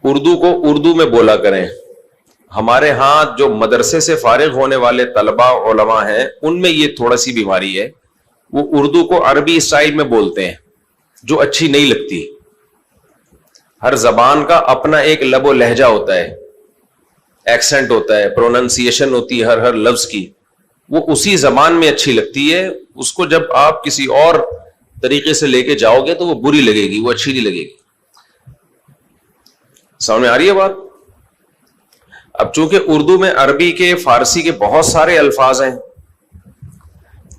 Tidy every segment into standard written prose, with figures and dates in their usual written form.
اردو کو اردو میں بولا کریں. ہمارے ہاں جو مدرسے سے فارغ ہونے والے طلباء علماء ہیں ان میں یہ تھوڑا سی بیماری ہے, وہ اردو کو عربی اسٹائل میں بولتے ہیں جو اچھی نہیں لگتی. ہر زبان کا اپنا ایک لب و لہجہ ہوتا ہے, ایکسنٹ ہوتا ہے, پروننسیشن ہوتی ہے ہر لفظ کی, وہ اسی زبان میں اچھی لگتی ہے. اس کو جب آپ کسی اور طریقے سے لے کے جاؤ گے تو وہ بری لگے گی, وہ اچھی نہیں لگے گی. سمجھ میں آ رہی ہے بات؟ اب چونکہ اردو میں عربی کے فارسی کے بہت سارے الفاظ ہیں,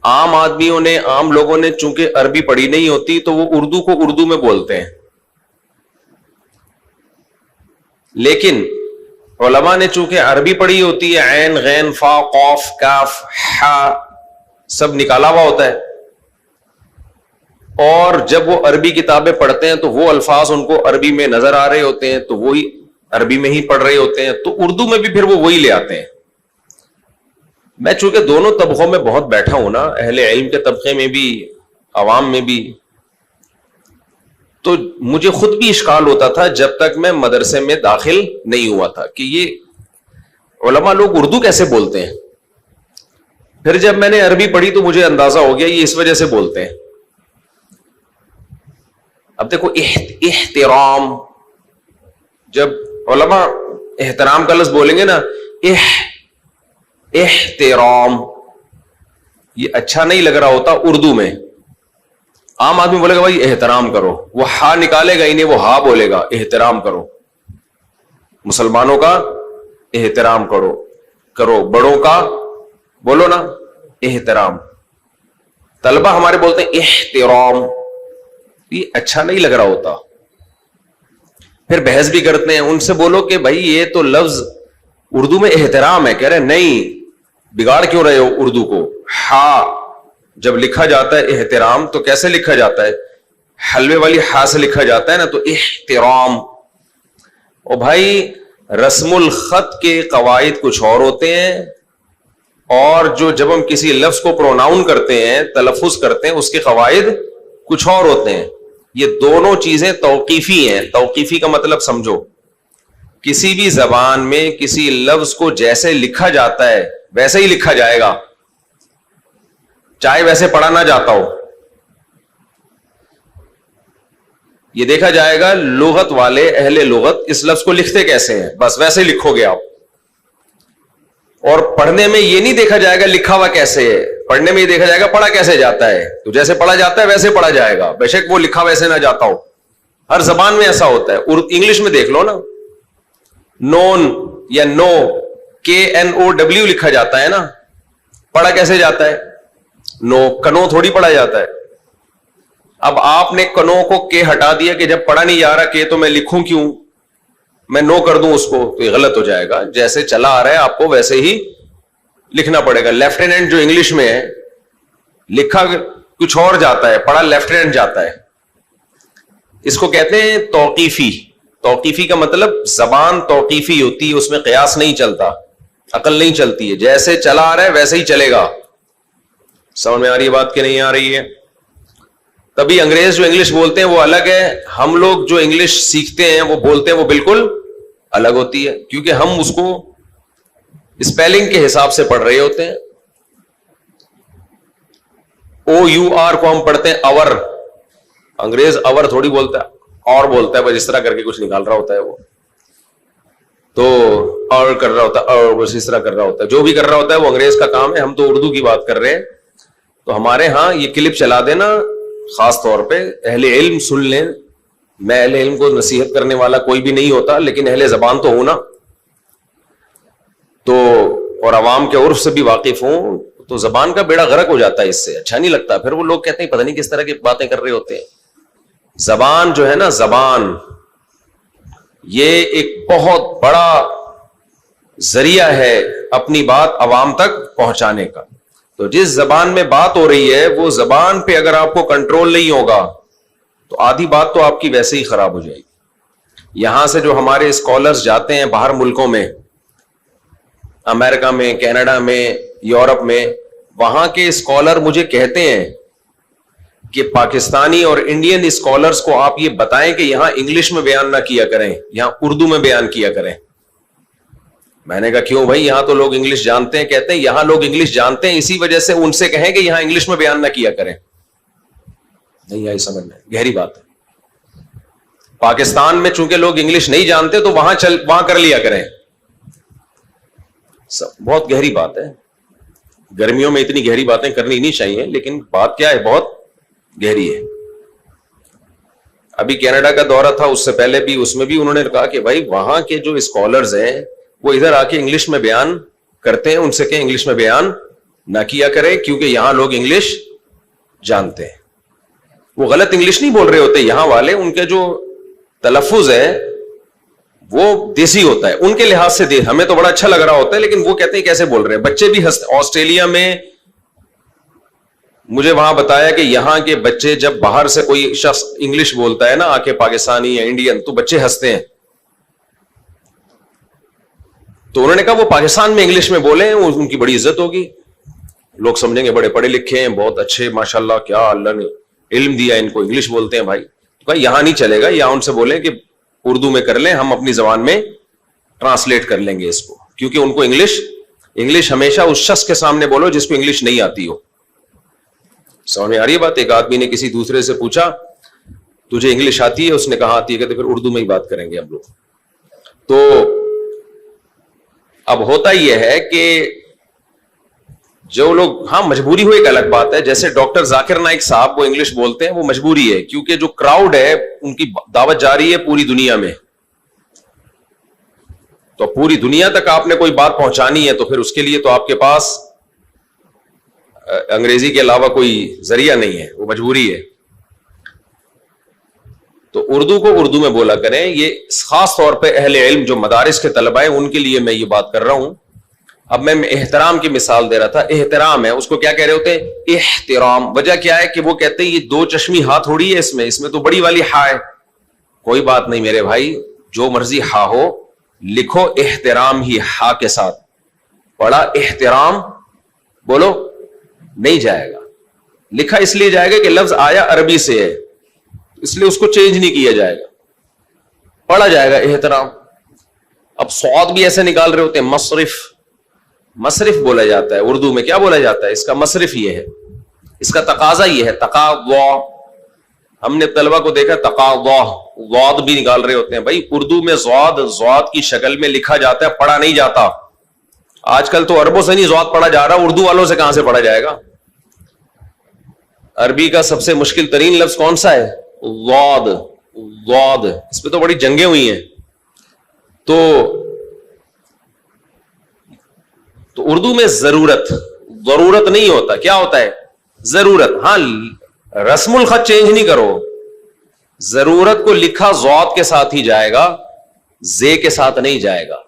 عام آدمیوں نے, عام لوگوں نے چونکہ عربی پڑھی نہیں ہوتی تو وہ اردو کو اردو میں بولتے ہیں, لیکن علماء نے چونکہ عربی پڑھی ہوتی ہے, عین غین فا قاف کاف ہا سب نکالا ہوا ہوتا ہے, اور جب وہ عربی کتابیں پڑھتے ہیں تو وہ الفاظ ان کو عربی میں نظر آ رہے ہوتے ہیں تو وہی عربی میں ہی پڑھ رہے ہوتے ہیں, تو اردو میں بھی پھر وہ وہی لے آتے ہیں. میں چونکہ دونوں طبقوں میں بہت بیٹھا ہوں نا, اہل علم کے طبقے میں بھی عوام میں بھی, تو مجھے خود بھی اشکال ہوتا تھا جب تک میں مدرسے میں داخل نہیں ہوا تھا کہ یہ علماء لوگ اردو کیسے بولتے ہیں. پھر جب میں نے عربی پڑھی تو مجھے اندازہ ہو گیا یہ اس وجہ سے بولتے ہیں. اب دیکھو احترام, جب علماء احترام کا لفظ بولیں گے نا, احترام, یہ اچھا نہیں لگ رہا ہوتا اردو میں. عام آدمی بولے گا بھائی احترام کرو, وہ ہا نکالے گا ہی نہیں, وہ ہا بولے گا احترام کرو, مسلمانوں کا احترام کرو, بڑوں کا بولو نا احترام. طلبہ ہمارے بولتے ہیں احترام, یہ اچھا نہیں لگ رہا ہوتا. پھر بحث بھی کرتے ہیں ان سے, بولو کہ بھائی یہ تو لفظ اردو میں احترام ہے, کہہ رہے نہیں بگاڑ کیوں رہے ہو اردو کو. ہا جب لکھا جاتا ہے احترام تو کیسے لکھا جاتا ہے, حلوے والی ہا سے لکھا جاتا ہے نا, تو احترام. اور بھائی رسم الخط کے قواعد کچھ اور ہوتے ہیں, اور جو جب ہم کسی لفظ کو پروناؤن کرتے ہیں, تلفظ کرتے ہیں, اس کے قواعد کچھ اور ہوتے ہیں. یہ دونوں چیزیں توقیفی ہیں. توقیفی کا مطلب سمجھو, کسی بھی زبان میں کسی لفظ کو جیسے لکھا جاتا ہے ویسے ہی لکھا جائے گا, چاہے ویسے پڑھا نہ جاتا ہو. یہ دیکھا جائے گا لغت والے, اہل لغت اس لفظ کو لکھتے کیسے ہیں, بس ویسے لکھو گے آپ. اور پڑھنے میں یہ نہیں دیکھا جائے گا لکھا ہوا کیسے ہے, پڑھنے میں یہ دیکھا جائے گا پڑھا کیسے جاتا ہے. تو جیسے پڑھا جاتا ہے ویسے پڑھا جائے گا, بے شک وہ لکھا ویسے نہ جاتا ہو. ہر زبان میں ایسا ہوتا ہے. انگلش میں دیکھ لو نا, نون یا نو KNOW لکھا جاتا ہے نا, پڑھا کیسے جاتا ہے, نو, کنو تھوڑی پڑھا جاتا ہے. اب آپ نے کنو کو کے ہٹا دیا کہ جب پڑھا نہیں جا رہا کہ تو میں لکھوں کیوں, میں نو کر دوں اس کو, تو یہ غلط ہو جائے گا. جیسے چلا آ رہا ہے آپ کو ویسے ہی لکھنا پڑے گا. لیفٹیننٹ جو انگلش میں ہے لکھا کچھ اور جاتا ہے, پڑھا لیفٹیننٹ جاتا ہے. اس کو کہتے ہیں توقیفی. توقیفی کا مطلب زبان توقیفی ہوتی ہے, اس میں قیاس نہیں چلتا, عقل نہیں چلتی ہے, جیسے چلا آ رہا ہے ویسے ہی چلے گا. سمجھ میں آ رہی ہے بات کہ نہیں آ رہی ہے؟ تبھی انگریز جو انگلش بولتے ہیں وہ الگ ہے, ہم لوگ جو انگلش سیکھتے ہیں وہ بولتے ہیں وہ بالکل الگ ہوتی ہے, کیونکہ ہم اس کو اسپیلنگ کے حساب سے پڑھ رہے ہوتے ہیں. OUR کو ہم پڑھتے ہیں اور, انگریز اور تھوڑی بولتا ہے, اور بولتا ہے, بس اس طرح کر کے کچھ نکال رہا ہوتا ہے وہ, تو اور کر رہا ہوتا ہے, اور بس اس طرح کر رہا ہوتا ہے. جو بھی کر رہا ہوتا ہے وہ انگریز کا کام ہے. ہم تو اردو کی بات کر رہے ہیں. تو ہمارے ہاں یہ کلپ چلا دینا, خاص طور پہ اہل علم سن لیں. میں اہل علم کو نصیحت کرنے والا کوئی بھی نہیں ہوتا, لیکن اہل زبان تو ہوں نا, تو اور عوام کے عرف سے بھی واقف ہوں, تو زبان کا بیڑا غرق ہو جاتا ہے اس سے, اچھا نہیں لگتا. پھر وہ لوگ کہتے ہیں پتہ نہیں کس طرح کی باتیں کر رہے ہوتے ہیں. زبان جو ہے نا, زبان یہ ایک بہت بڑا ذریعہ ہے اپنی بات عوام تک پہنچانے کا. تو جس زبان میں بات ہو رہی ہے وہ زبان پہ اگر آپ کو کنٹرول نہیں ہوگا تو آدھی بات تو آپ کی ویسے ہی خراب ہو جائے گی. یہاں سے جو ہمارے اسکالرز جاتے ہیں باہر ملکوں میں, امریکہ میں, کینیڈا میں, یورپ میں, وہاں کے اسکالر مجھے کہتے ہیں کہ پاکستانی اور انڈین اسکالرز کو آپ یہ بتائیں کہ یہاں انگلش میں بیان نہ کیا کریں, یہاں اردو میں بیان کیا کریں. میں نے کہا کیوں بھائی, یہاں تو لوگ انگلش جانتے ہیں. کہتے ہیں یہاں لوگ انگلش جانتے ہیں, اسی وجہ سے ان سے کہیں کہ یہاں انگلش میں بیان نہ کیا کریں. نہیں آئی سمجھ میں, گہری بات ہے. پاکستان میں چونکہ لوگ انگلش نہیں جانتے تو وہاں کر لیا کریں. بہت گہری بات ہے. گرمیوں میں اتنی گہری باتیں کرنی نہیں چاہیے, لیکن بات کیا ہے, بہت گہری ہے. ابھی کینیڈا کا دورہ تھا, اس سے پہلے بھی, اس میں بھی انہوں نے کہا کہ بھائی وہاں کے جو اسکالرز ہیں وہ ادھر آ کے انگلش میں بیان کرتے ہیں, ان سے کہ انگلش میں بیان نہ کیا کریں کیونکہ یہاں لوگ انگلش جانتے ہیں. وہ غلط انگلش نہیں بول رہے ہوتے یہاں والے, ان کے جو تلفظ ہے وہ دیسی ہوتا ہے ان کے لحاظ سے. ہمیں تو بڑا اچھا لگ رہا ہوتا ہے, لیکن وہ کہتے ہیں کیسے بول رہے ہیں. بچے بھی آسٹریلیا میں مجھے وہاں بتایا کہ یہاں کے بچے جب باہر سے کوئی شخص انگلش بولتا ہے نا آ کے, پاکستانی یا انڈین, تو بچے ہنستے ہیں. تو انہوں نے کہا وہ پاکستان میں انگلش میں بولے ہیں, ان کی بڑی عزت ہوگی, لوگ سمجھیں گے بڑے پڑھے لکھے ہیں, بہت اچھے, ماشاءاللہ کیا اللہ نے علم دیا ان کو, انگلش بولتے ہیں بھائی. تو کہا یہاں نہیں چلے گا, یہاں ان سے بولیں کہ اردو میں کر لیں, ہم اپنی زبان میں ٹرانسلیٹ کر لیں گے اس کو, کیونکہ ان کو انگلش ہمیشہ اس شخص کے سامنے بولو جس کو انگلش نہیں آتی ہو. سمجھ میں آ رہی ہے بات؟ ایک آدمی نے کسی دوسرے سے پوچھا تجھے انگلش آتی ہے, اس نے کہا آتی ہے, کہ پھر اردو میں ہی بات کریں گے ہم لوگ. تو اب ہوتا یہ ہے کہ جو لوگ, ہاں مجبوری ہوئی ایک الگ بات ہے, جیسے ڈاکٹر ذاکر نائک صاحب وہ انگلش بولتے ہیں, وہ مجبوری ہے کیونکہ جو کراؤڈ ہے ان کی دعوت جاری ہے پوری دنیا میں, تو پوری دنیا تک آپ نے کوئی بات پہنچانی ہے تو پھر اس کے لیے تو آپ کے پاس انگریزی کے علاوہ کوئی ذریعہ نہیں ہے, وہ مجبوری ہے. تو اردو کو اردو میں بولا کریں. یہ خاص طور پہ اہل علم جو مدارس کے طلبہ ہیں ان کے لیے میں یہ بات کر رہا ہوں. اب میں احترام کی مثال دے رہا تھا, احترام ہے, اس کو کیا کہہ رہے ہوتے ہیں, احترام. وجہ کیا ہے کہ وہ کہتے ہیں یہ دو چشمی ہاں تھوڑی ہے, اس میں تو بڑی والی ہا ہے. کوئی بات نہیں میرے بھائی, جو مرضی ہا ہو, لکھو احترام ہی ہا کے ساتھ. پڑھا احترام بولو, نہیں جائے گا. لکھا اس لیے جائے گا کہ لفظ آیا عربی سے ہے, اس لیے اس کو چینج نہیں کیا جائے گا, پڑھا جائے گا احترام. اب صاد بھی ایسے نکال رہے ہوتے ہیں, مصرف بولا جاتا ہے اردو میں. کیا بولا جاتا ہے اس کا؟ مصرف یہ ہے, اس کا تقاضا یہ ہے, تقاضا. ہم نے طلبہ کو دیکھا تقاضا, ضاد بھی نکال رہے ہوتے ہیں. بھائی اردو میں ضاد کی شکل میں لکھا جاتا ہے, پڑھا نہیں جاتا. آج کل تو عربوں سے نہیں ضاد پڑھا جا رہا, اردو والوں سے کہاں سے پڑھا جائے گا؟ عربی کا سب سے مشکل ترین لفظ کون سا ہے؟ ضاد. اس پہ تو بڑی جنگیں ہوئی ہیں. تو اردو میں ضرورت نہیں ہوتا. کیا ہوتا ہے؟ ضرورت. ہاں رسم الخط چینج نہیں کرو, ضرورت کو لکھا ضاد کے ساتھ ہی جائے گا, زے کے ساتھ نہیں جائے گا.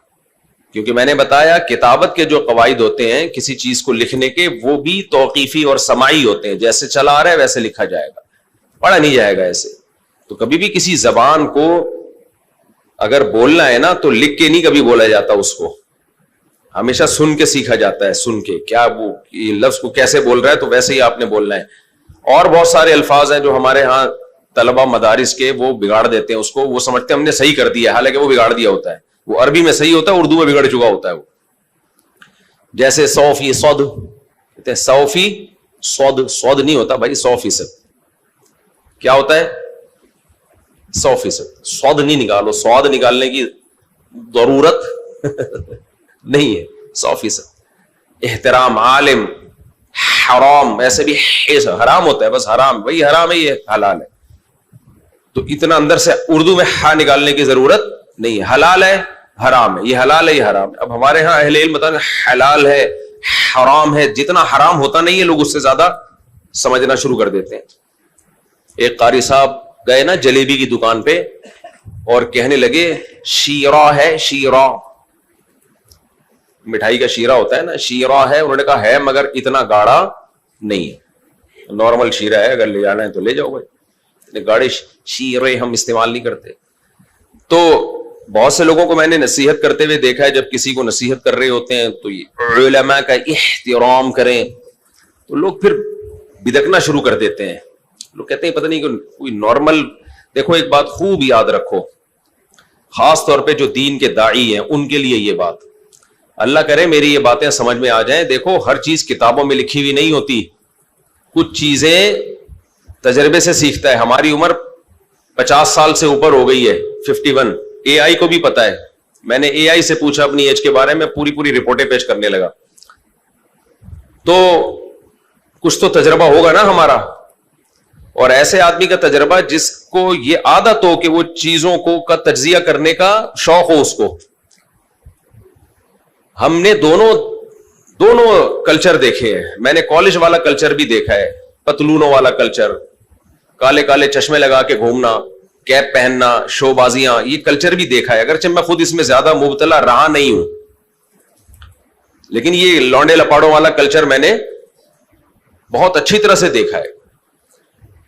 کیونکہ میں نے بتایا کتابت کے جو قواعد ہوتے ہیں کسی چیز کو لکھنے کے, وہ بھی توقیفی اور سماعی ہوتے ہیں. جیسے چلا آ رہا ہے ویسے لکھا جائے گا, پڑھا نہیں جائے گا ایسے. تو کبھی بھی کسی زبان کو اگر بولنا ہے نا تو لکھ کے نہیں کبھی بولا جاتا, اس کو ہمیشہ سن کے سیکھا جاتا ہے. سن کے کیا وہ لفظ کو کیسے بول رہا ہے تو ویسے ہی آپ نے بولنا ہے. اور بہت سارے الفاظ ہیں جو ہمارے ہاں طلبہ مدارس کے وہ بگاڑ دیتے ہیں اس کو, وہ سمجھتے ہیں ہم نے صحیح کر دیا, حالانکہ وہ بگاڑ دیا ہوتا ہے. وہ عربی میں صحیح ہوتا ہے, اردو میں بگڑ چکا ہوتا ہے. وہ جیسے 100% کہتے ہیں 100% صد نہیں ہوتا بھائی, 100%. کیا ہوتا ہے؟ 100%. صد نہیں نکالو, صاد نکالنے کی ضرورت نہیں ہے. 100%. احترام, عالم, حرام, ایسے بھی حرام ہوتا ہے, بس حرام, وہی حرام ہے, یہ حلال ہے. تو اتنا اندر سے اردو میں ہا نکالنے کی ضرورت نہیں ہے. حلال ہے, حرام ہے, یہ حلال ہے, یہ حرام ہے. اب ہمارے ہاں اہل علم بتاتے ہیں حلال ہے, حرام ہے. جتنا حرام ہوتا نہیں ہے لوگ اس سے زیادہ سمجھنا شروع کر دیتے ہیں. ایک قاری صاحب گئے نا جلیبی کی دکان پہ اور کہنے لگے شیرہ ہے, شیرہ, مٹھائی کا شیرہ ہوتا ہے نا, شیرہ ہے. انہوں نے کہا ہے مگر اتنا گاڑا نہیں ہے, نارمل شیرہ ہے, اگر لے جانا ہے تو لے جاؤ بھائی, گاڑے شیرے ہم استعمال نہیں کرتے. تو بہت سے لوگوں کو میں نے نصیحت کرتے ہوئے دیکھا ہے, جب کسی کو نصیحت کر رہے ہوتے ہیں تو یہ علماء کا احترام کریں, تو لوگ پھر بدکنا شروع کر دیتے ہیں. لوگ کہتے ہیں پتہ نہیں کوئی نارمل. دیکھو ایک بات خوب یاد رکھو, خاص طور پہ جو دین کے داعی ہیں ان کے لیے یہ بات, اللہ کرے میری یہ باتیں سمجھ میں آ جائیں. دیکھو ہر چیز کتابوں میں لکھی ہوئی نہیں ہوتی, کچھ چیزیں تجربے سے سیکھتا ہے. ہماری عمر 50 سال سے اوپر ہو گئی ہے, 51. اے آئی کو بھی پتا ہے, میں نے اے آئی سے پوچھا اپنی ایج کے بارے میں, پوری رپورٹیں پیش کرنے لگا. تو کچھ تو تجربہ ہوگا نا ہمارا, اور ایسے آدمی کا تجربہ جس کو یہ عادت ہو کہ وہ چیزوں کو کا تجزیہ کرنے کا شوق ہو اس کو. ہم نے دونوں کلچر دیکھے ہیں. میں نے کالج والا کلچر بھی دیکھا ہے, پتلونوں والا کلچر, کالے کالے چشمے لگا کے گھومنا, کیپ پہننا, شو بازیاں, یہ کلچر بھی دیکھا ہے. اگرچہ میں خود اس میں زیادہ مبتلا رہا نہیں ہوں, لیکن یہ لونڈے لپاڑوں والا کلچر میں نے بہت اچھی طرح سے دیکھا ہے.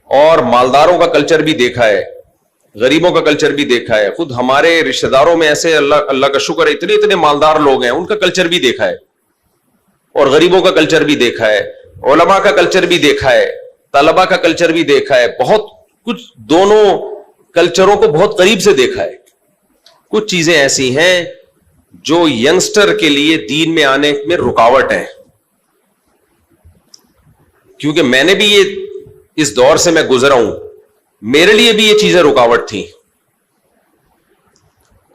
اور مالداروں کا کلچر بھی دیکھا ہے, غریبوں کا کلچر بھی دیکھا ہے. خود ہمارے رشتہ داروں میں ایسے اللہ کا شکر اتنے مالدار لوگ ہیں, ان کا کلچر بھی دیکھا ہے, اور غریبوں کا کلچر بھی دیکھا ہے, علماء کا کلچر بھی دیکھا ہے, طلباء کا کلچر بھی دیکھا ہے. بہت کچھ دونوں کلچروں کو بہت قریب سے دیکھا ہے. کچھ چیزیں ایسی ہیں جو ینگسٹر کے لیے دین میں آنے میں رکاوٹ ہے, کیونکہ میں نے بھی یہ اس دور سے میں گزرا ہوں, میرے لیے بھی یہ چیزیں رکاوٹ تھی.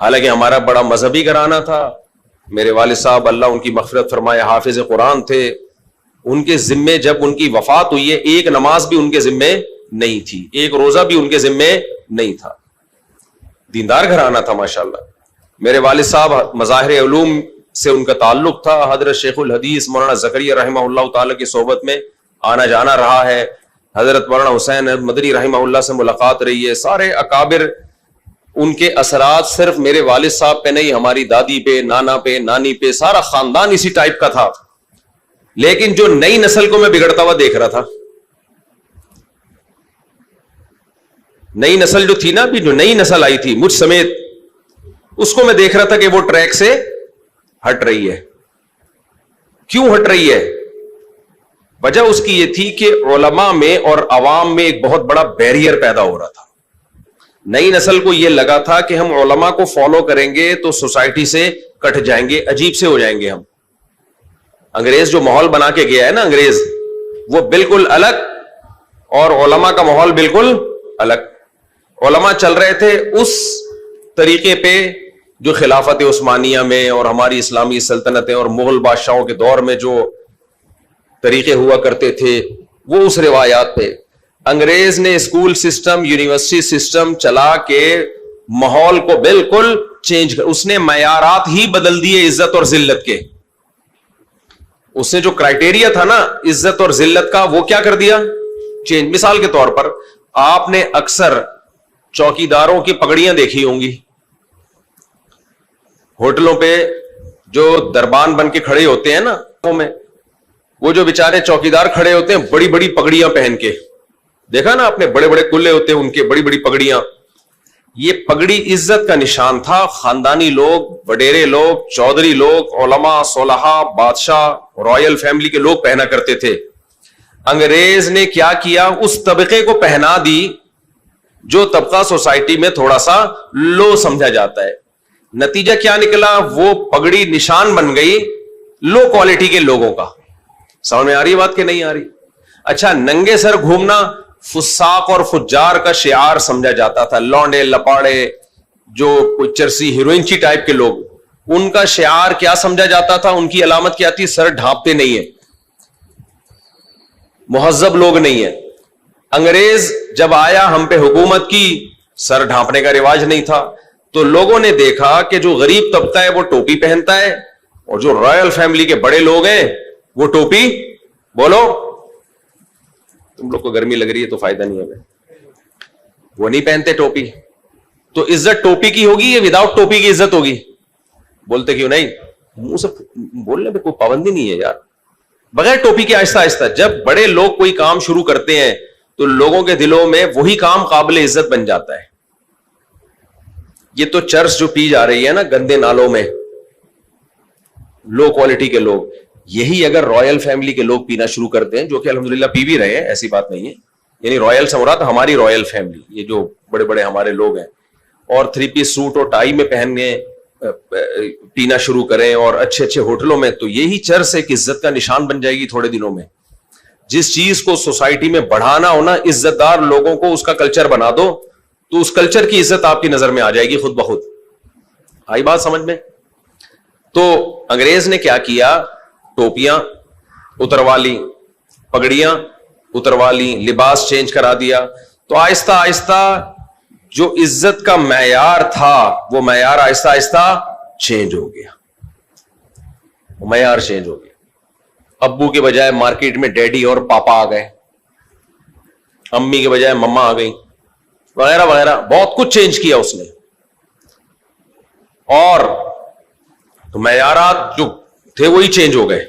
حالانکہ ہمارا بڑا مذہبی گھرانہ تھا. میرے والد صاحب اللہ ان کی مغفرت فرمائے حافظ قرآن تھے. ان کے ذمے جب ان کی وفات ہوئی ہے, ایک نماز بھی ان کے ذمے نہیں تھی, ایک روزہ بھی ان کے ذمے نہیں تھا. دیندار گھرانہ تھا ماشاءاللہ. میرے والد صاحب مظاہر علوم سے ان کا تعلق تھا. حضرت شیخ الحدیث مولانا زکریا رحمہ اللہ تعالی کی صحبت میں آنا جانا رہا ہے. حضرت مولانا حسین مدنی رحمہ اللہ سے ملاقات رہی ہے. سارے اکابر, ان کے اثرات صرف میرے والد صاحب پہ نہیں, ہماری دادی پہ, نانا پہ, نانی پہ, سارا خاندان اسی ٹائپ کا تھا. لیکن جو نئی نسل کو میں بگڑتا ہوا دیکھ رہا تھا, نئی نسل جو تھی نا, ابھی جو نئی نسل آئی تھی مجھ سمیت, اس کو میں دیکھ رہا تھا کہ وہ ٹریک سے ہٹ رہی ہے. کیوں ہٹ رہی ہے؟ وجہ اس کی یہ تھی کہ علماء میں اور عوام میں ایک بہت بڑا بیریئر پیدا ہو رہا تھا. نئی نسل کو یہ لگا تھا کہ ہم علماء کو فالو کریں گے تو سوسائٹی سے کٹ جائیں گے, عجیب سے ہو جائیں گے ہم. انگریز جو ماحول بنا کے گیا ہے نا, انگریز, وہ بالکل الگ, اور علماء کا ماحول بالکل الگ. علماء چل رہے تھے اس طریقے پہ جو خلافت عثمانیہ میں اور ہماری اسلامی سلطنتیں اور مغل بادشاہوں کے دور میں جو طریقے ہوا کرتے تھے, وہ اس روایات پہ. انگریز نے اسکول سسٹم, یونیورسٹی سسٹم چلا کے ماحول کو بالکل چینج کر, اس نے معیارات ہی بدل دیے عزت اور ذلت کے. اس نے جو کرائٹیریا تھا نا عزت اور ذلت کا, وہ کیا کر دیا, چینج. مثال کے طور پر آپ نے اکثر چوکیداروں کی پگڑیاں دیکھی ہوں گی ہوٹلوں پہ, جو دربان بن کے کھڑے ہوتے ہیں نا, وہ جو بیچارے چوکیدار کھڑے ہوتے ہیں بڑی بڑی پگڑیاں پہن کے, دیکھا نا آپ نے, بڑے بڑے کلے ہوتے ہیں ان کے, بڑی بڑی پگڑیاں. یہ پگڑی عزت کا نشان تھا. خاندانی لوگ, وڈیرے لوگ, چودھری لوگ, علماء, صلحاء, بادشاہ, رائل فیملی کے لوگ پہنا کرتے تھے. انگریز نے کیا کیا, اس طبقے کو پہنا دی جو طبقہ سوسائٹی میں تھوڑا سا لو سمجھا جاتا ہے. نتیجہ کیا نکلا, وہ پگڑی نشان بن گئی لو کوالٹی کے لوگوں کا. سمجھ میں آ رہی بات کہ نہیں آ رہی؟ اچھا, ننگے سر گھومنا فساق اور فجار کا شعار سمجھا جاتا تھا. لونڈے لپاڑے, جو کوئی چرسی ہیروئنچی ٹائپ کے لوگ, ان کا شعار کیا سمجھا جاتا تھا, ان کی علامت کیا تھی, سر ڈھانپتے نہیں ہیں, مہذب لوگ نہیں ہیں. انگریز جب آیا ہم پہ حکومت کی, سر ڈھانپنے کا رواج نہیں تھا. تو لوگوں نے دیکھا کہ جو غریب طبقہ ہے وہ ٹوپی پہنتا ہے, اور جو رائل فیملی کے بڑے لوگ ہیں وہ ٹوپی, بولو تم لوگ کو گرمی لگ رہی ہے تو فائدہ نہیں ہے, وہ نہیں پہنتے ٹوپی. تو عزت ٹوپی کی ہوگی یا وداؤٹ ٹوپی کی عزت ہوگی؟ بولتے کیوں نہیں؟ منہ سے بولنے پہ کوئی پابندی نہیں ہے یار. بغیر ٹوپی کے آہستہ آہستہ جب بڑے لوگ کوئی کام شروع کرتے ہیں تو لوگوں کے دلوں میں وہی کام قابل عزت بن جاتا ہے. یہ تو چرس جو پی جا رہی ہے نا گندے نالوں میں, لو کوالٹی کے لوگ, یہی اگر رائل فیملی کے لوگ پینا شروع کرتے ہیں, جو کہ الحمدللہ پی بھی رہے ہیں, ایسی بات نہیں ہے, یعنی رائل سے مراد ہماری رائل فیملی, یہ جو بڑے بڑے ہمارے لوگ ہیں, اور 3 پیس سوٹ اور ٹائی میں پہن گئے پینا شروع کریں اور اچھے اچھے ہوٹلوں میں, تو یہی چرس ایک عزت کا نشان بن جائے گی تھوڑے دنوں میں. جس چیز کو سوسائٹی میں بڑھانا ہونا, عزت دار لوگوں کو اس کا کلچر بنا دو, تو اس کلچر کی عزت آپ کی نظر میں آ جائے گی خود بخود. آئی بات سمجھ میں؟ تو انگریز نے کیا کیا, ٹوپیاں اتروا لی, پگڑیاں اتروا لی, لباس چینج کرا دیا. تو آہستہ آہستہ جو عزت کا معیار تھا وہ معیار آہستہ آہستہ چینج ہو گیا, وہ معیار چینج ہو گیا. ابو کے بجائے مارکیٹ میں ڈیڈی اور پاپا آ گئے, امی کے بجائے مما آ گئی, وغیرہ وغیرہ, بہت کچھ چینج کیا اس نے. اور تو معیارات جو تھے وہی چینج ہو گئے,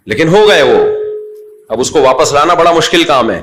لیکن ہو گئے وہ. اب اس کو واپس لانا بڑا مشکل کام ہے.